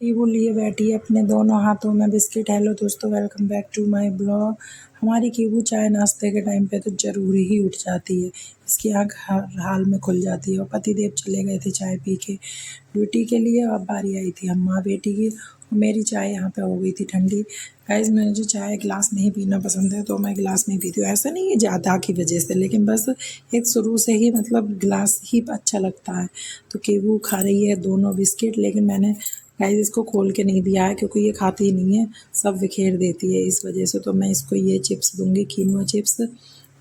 वो लिए बैठी है अपने दोनों हाथों में बिस्किट। हेलो दोस्तों, welcome back to my blog. हमारी कीबू चाय नाश्ते के टाइम पे तो ज़रूर ही उठ जाती है। इसकी आँख हर हाल में खुल जाती है। और पतिदेव चले गए थे चाय पी के ड्यूटी के लिए। अब बारी आई थी हम माँ बेटी की। और मेरी चाय यहाँ पे हो गई थी ठंडी। गाइस, मुझे चाय गिलास नहीं पीना पसंद है, तो मैं गिलास नहीं पीती हूँ। ऐसा नहीं है ज़्यादा की वजह से, लेकिन बस एक शुरू से ही मतलब गिलास ही अच्छा लगता है। तो कीबू खा रही है दोनों बिस्किट, लेकिन मैंने गाइस इसको खोल के नहीं दिया है क्योंकि ये खाती ही नहीं है, सब बिखेर देती है इस वजह से। तो मैं इसको ये चिप्स दूंगी, कीनोआ चिप्स।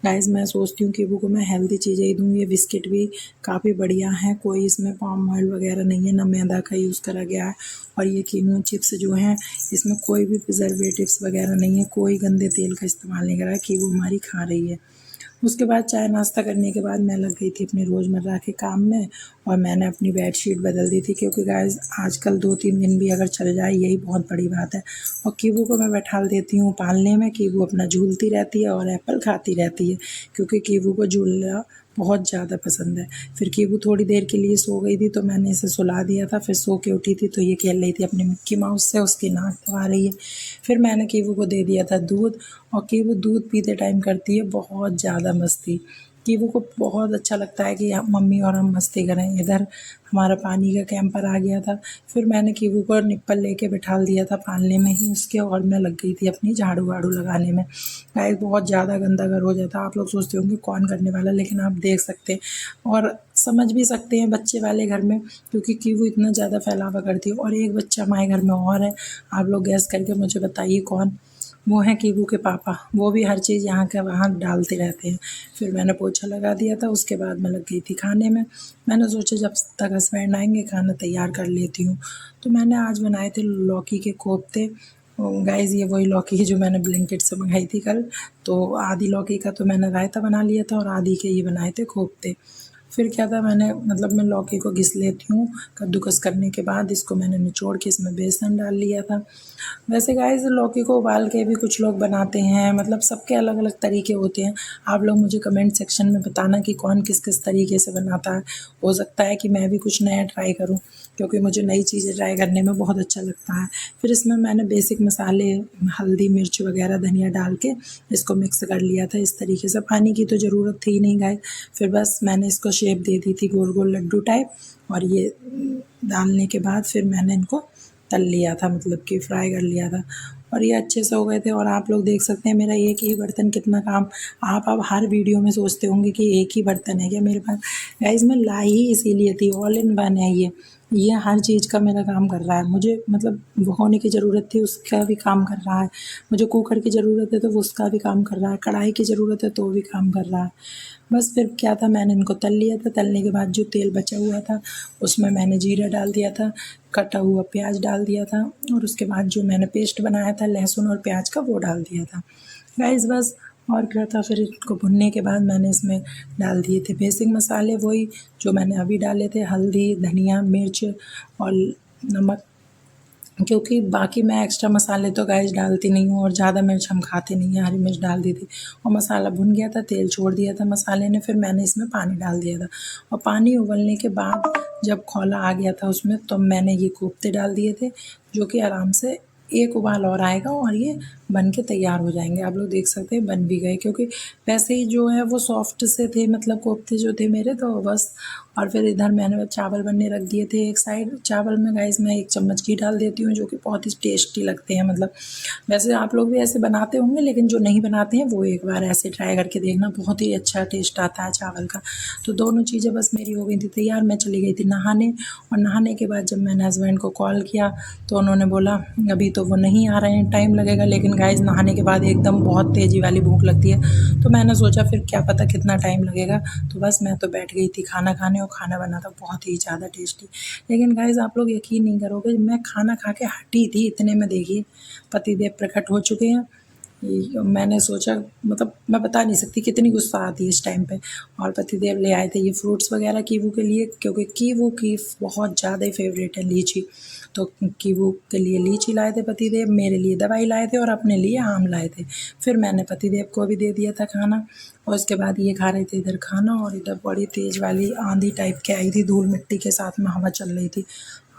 गाइस, मैं सोचती हूँ कीबू को मैं हेल्दी चीज़ें ही दूँ। ये बिस्किट भी काफ़ी बढ़िया है, कोई इसमें पाम ऑयल वगैरह नहीं है, ना मैदा का यूज़ करा गया है। और ये कीनोआ चिप्स जो हैं, इसमें कोई भी प्रिजर्वेटिव्स वगैरह नहीं है, कोई गंदे तेल का इस्तेमाल नहीं करा है। कीबू हमारी खा रही है। उसके बाद चाय नाश्ता करने के बाद मैं लग गई थी अपने रोज़मर्रा के काम में। और मैंने अपनी बेडशीट बदल दी थी क्योंकि गाइस आजकल 2-3 दिन भी अगर चल जाए यही बहुत बड़ी बात है। और कीबू को मैं बैठा देती हूँ पालने में। कीबू अपना झूलती रहती है और एप्पल खाती रहती है क्योंकि कीबू को झूलना बहुत ज़्यादा पसंद है। फिर कीबू थोड़ी देर के लिए सो गई थी तो मैंने इसे सुला दिया था। फिर सो के उठी थी तो ये खेल रही थी अपने मिक्की माउस से, उसकी नाक दबा रही है। फिर मैंने कीबू को दे दिया था दूध। और कीबू दूध पीते टाइम करती है बहुत ज़्यादा मस्ती। कीबू को बहुत अच्छा लगता है कि मम्मी और हम मस्ती करें। इधर हमारा पानी का कैंपर आ गया था। फिर मैंने कीबू को निप्पल लेके बिठा दिया था पालने में ही उसके, और मैं लग गई थी अपनी झाड़ू वाड़ू लगाने में। गाइस, बहुत ज़्यादा गंदा घर हो जाता है। आप लोग सोचते होंगे कौन करने वाला, लेकिन आप देख सकते हैं और समझ भी सकते हैं बच्चे वाले घर में, क्योंकि कीबू इतना ज़्यादा फैलावा करती है। और एक बच्चा हमारे घर में और है, आप लोग गैस करके मुझे बताइए कौन। वो हैं कीबू के पापा। वो भी हर चीज़ यहाँ के वहाँ डालते रहते हैं। फिर मैंने पोछा लगा दिया था, उसके बाद मैं लग गई थी खाने में। मैंने सोचा जब तक हस्बैंड आएंगे खाना तैयार कर लेती हूँ। तो मैंने आज बनाए थे लौकी के कोफ्ते। गाइस, ये वही लौकी है जो मैंने ब्लिंकिट से मंगाई थी कल। तो आधी लौकी का तो मैंने रायता बना लिया था और आधी के ये बनाए थे कोफ्ते। फिर क्या था, मैं लौकी को घिस लेती हूँ। कद्दूकस करने के बाद इसको मैंने निचोड़ के इसमें बेसन डाल लिया था। वैसे गाइस, लौकी को उबाल के भी कुछ लोग बनाते हैं, मतलब सबके अलग अलग तरीके होते हैं। आप लोग मुझे कमेंट सेक्शन में बताना कि कौन किस किस तरीके से बनाता है। हो सकता है कि मैं भी कुछ नया ट्राई करूं, क्योंकि मुझे नई चीज़ें ट्राई करने में बहुत अच्छा लगता है। फिर इसमें मैंने बेसिक मसाले, हल्दी मिर्च वगैरह धनिया डाल के इसको मिक्स कर लिया था इस तरीके से। पानी की तो ज़रूरत थी नहीं गाइस। फिर बस मैंने इसको शेप दे दी थी गोल गोल लड्डू टाइप। और ये डालने के बाद फिर मैंने इनको तल लिया था, मतलब कि फ्राई कर लिया था। और ये अच्छे से हो गए थे। और आप लोग देख सकते हैं मेरा एक ही बर्तन कितना काम। आप अब हर वीडियो में सोचते होंगे कि एक ही बर्तन है क्या मेरे पास। गाइस, मैं लाई ही इसीलिए थी, ऑल इन वन है ये हर चीज़ का मेरा काम कर रहा है। मुझे मतलब भगोने की ज़रूरत थी, उसका भी काम कर रहा है। मुझे कुकर की ज़रूरत है तो वो उसका भी काम कर रहा है। कढ़ाई की ज़रूरत है तो भी काम कर रहा है। बस फिर क्या था, मैंने इनको तल लिया था। तलने के बाद जो तेल बचा हुआ था उसमें मैंने जीरा डाल दिया था, कटा हुआ प्याज डाल दिया था, और उसके बाद जो मैंने पेस्ट बनाया था लहसुन और प्याज का वो डाल दिया था। गाइस बस, और क्या था, फिर इसको भुनने के बाद मैंने इसमें डाल दिए थे बेसिक मसाले, वही जो मैंने अभी डाले थे, हल्दी धनिया मिर्च और नमक। क्योंकि बाकी मैं एक्स्ट्रा मसाले तो गाइस डालती नहीं हूँ, और ज़्यादा मिर्च हम खाते नहीं हैं, हरी मिर्च डाल दी थी। और मसाला भुन गया था, तेल छोड़ दिया था मसाले ने। फिर मैंने इसमें पानी डाल दिया था। और पानी उबलने के बाद जब खौला आ गया था उसमें, तो मैंने ये कोफ्ते डाल दिए थे, जो कि आराम से एक उबाल और आएगा और ये बन के तैयार हो जाएंगे। आप लोग देख सकते हैं बन भी गए, क्योंकि वैसे ही जो है वो सॉफ्ट से थे, मतलब कोफ्ते जो थे मेरे, तो बस। और फिर इधर मैंने चावल बनने रख दिए थे एक साइड। चावल में गाइस मैं 1 चम्मच घी डाल देती हूँ, जो कि बहुत ही टेस्टी लगते हैं। मतलब वैसे आप लोग भी ऐसे बनाते होंगे, लेकिन जो नहीं बनाते हैं वो एक बार ऐसे ट्राई करके देखना, बहुत ही अच्छा टेस्ट आता है चावल का। तो दोनों चीज़ें बस मेरी हो गई थी तैयार। मैं चली गई थी नहाने। और नहाने के बाद जब मैंने हस्बैंड को कॉल किया तो उन्होंने बोला अभी तो वो नहीं आ रहे हैं, टाइम लगेगा। लेकिन गाइस, नहाने के बाद एकदम बहुत तेज़ी वाली भूख लगती है, तो मैंने सोचा फिर क्या पता कितना टाइम लगेगा। तो बस मैं तो बैठ गई थी खाना खाने, और खाना बना था बहुत ही ज़्यादा टेस्टी। लेकिन गाइस, आप लोग यकीन नहीं करोगे, मैं खाना खा के हटी थी इतने में देखिए पतिदेव प्रकट हो चुके हैं। मैंने सोचा, मतलब मैं बता नहीं सकती कितनी गुस्सा आती है इस टाइम पे। और पतिदेव ले आए थे ये फ्रूट्स वगैरह कीवू के लिए, क्योंकि कीवू की बहुत ज़्यादा ही फेवरेट है लीची। तो कीवू के लिए लीची लाए थे पतिदेव, मेरे लिए दवाई लाए थे, और अपने लिए आम लाए थे। फिर मैंने पतिदेव को भी दे दिया था खाना। और उसके बाद ये खा रहे थे इधर खाना, और इधर बड़ी तेज़ वाली आंधी टाइप की आई थी, धूल मिट्टी के साथ में हवा चल रही थी।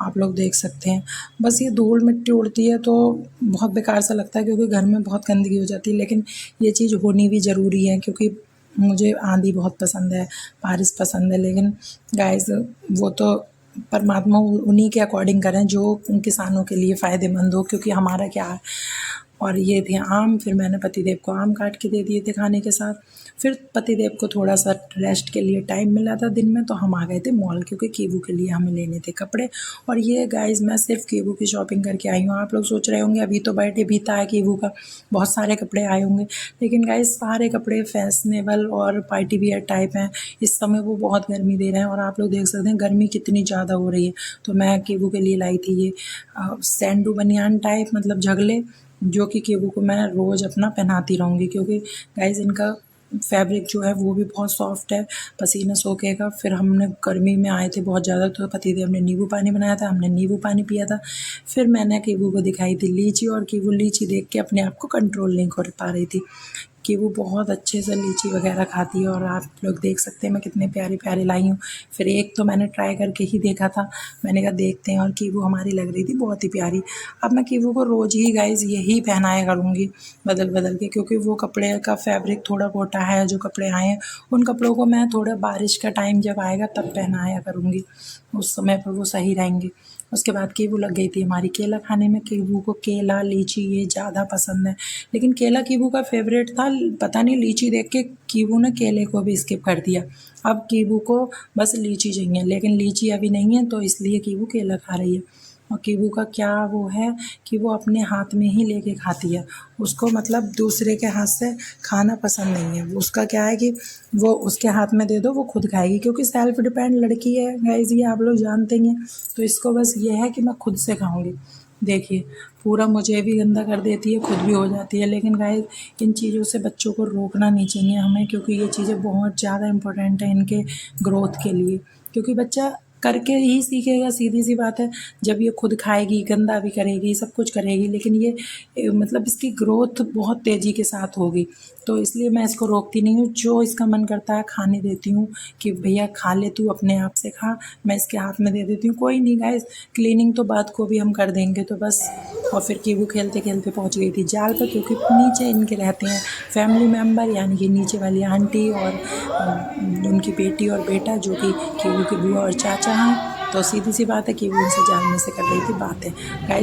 आप लोग देख सकते हैं। बस ये धूल मिट्टी उड़ती है तो बहुत बेकार सा लगता है, क्योंकि घर में बहुत गंदगी हो जाती है, लेकिन ये चीज़ होनी भी ज़रूरी है, क्योंकि मुझे आंधी बहुत पसंद है, बारिश पसंद है। लेकिन गाइस वो तो परमात्मा उन्हीं के अकॉर्डिंग करें जो उन किसानों के लिए फ़ायदेमंद हो, क्योंकि हमारा क्या है। और ये थे आम, फिर मैंने पतिदेव को आम काट के दे दिए थे खाने के साथ। फिर पतिदेव को थोड़ा सा रेस्ट के लिए टाइम मिला था दिन में, तो हम आ गए थे मॉल, क्योंकि कीवू के लिए हमें लेने थे कपड़े। और ये गाइस मैं सिर्फ कीवू की शॉपिंग करके आई हूँ। आप लोग सोच रहे होंगे अभी तो बर्थडे बीता है कीवू का, बहुत सारे कपड़े आए होंगे, लेकिन गाइस सारे कपड़े फैशनेबल और पार्टी वियर टाइप हैं। इस समय वो बहुत गर्मी दे रहे हैं, और आप लोग देख सकते हैं गर्मी कितनी ज़्यादा हो रही है। तो मैं कीवू के लिए लाई थी ये सैंडू बनियान टाइप, मतलब झगले, जो कि कीवू को मैं रोज़ अपना पहनाती रहूँगी, क्योंकि गाइस इनका फैब्रिक जो है वो भी बहुत सॉफ्ट है, पसीना सोखेगा। फिर हमने गर्मी में आए थे बहुत ज़्यादा, तो पतिदेव ने नींबू पानी बनाया था, हमने नींबू पानी पिया था। फिर मैंने कीवू को दिखाई थी लीची, और कीवू लीची देख के अपने आप को कंट्रोल नहीं कर पा रही थी, कि वो बहुत अच्छे से लीची वगैरह खाती है। और आप लोग देख सकते हैं मैं कितने प्यारे प्यारे लाई हूँ। फिर एक तो मैंने ट्राई करके ही देखा था, मैंने कहा देखते हैं, और कीवू हमारी लग रही थी बहुत ही प्यारी। अब मैं कीवू को रोज़ ही गाइस यही पहनाया करूँगी बदल बदल के, क्योंकि वो कपड़े का फैब्रिक थोड़ा मोटा है। जो कपड़े आए हैं उन कपड़ों को मैं थोड़ा बारिश का टाइम जब आएगा तब पहनाया करूँगी, उस समय पर वो सही रहेंगे। उसके बाद कीवू लग गई थी हमारी केला खाने में। कीवू को केला लीची ये ज़्यादा पसंद है, लेकिन केला कीवू का फेवरेट था। पता नहीं लीची देख के कीवू ने केले को भी स्किप कर दिया। अब कीवू को बस लीची चाहिए, लेकिन लीची अभी नहीं है, तो इसलिए कीवू केला खा रही है। और कीवू का क्या वो है कि वो अपने हाथ में ही लेके खाती है, उसको मतलब दूसरे के हाथ से खाना पसंद नहीं है। उसका क्या है कि वो उसके हाथ में दे दो वो खुद खाएगी, क्योंकि सेल्फ डिपेंड लड़की है गाइस, ये आप लोग जानते ही हैं। तो इसको बस ये है कि मैं खुद से खाऊंगी। देखिए पूरा मुझे भी गंदा कर देती है, खुद भी हो जाती है। लेकिन गाइस इन चीज़ों से बच्चों को रोकना नहीं चाहिए हमें, क्योंकि ये चीज़ें बहुत ज़्यादा इम्पोर्टेंट है इनके ग्रोथ के लिए, क्योंकि बच्चा करके ही सीखेगा, सीधी सी बात है। जब ये खुद खाएगी, गंदा भी करेगी, सब कुछ करेगी, लेकिन ये मतलब इसकी ग्रोथ बहुत तेज़ी के साथ होगी। तो इसलिए मैं इसको रोकती नहीं हूँ, जो इसका मन करता है खाने देती हूँ, कि भैया खा ले तू, अपने आप से खा, मैं इसके हाथ में दे देती हूँ। कोई नहीं गाइस, क्लीनिंग तो बात को भी हम कर देंगे, तो बस। और फिर कीवू खेलते खेलते पहुँच गई थी जाल पर, क्योंकि नीचे इनके रहते हैं फैमिली मेम्बर, यानी कि नीचे वाली आंटी और उनकी बेटी और बेटा, जो कि कीवू की बुआ और चाचा हैं। तो सीधी सी बात है कि वो उनसे जाल में से कर रही थी बातें गाइस।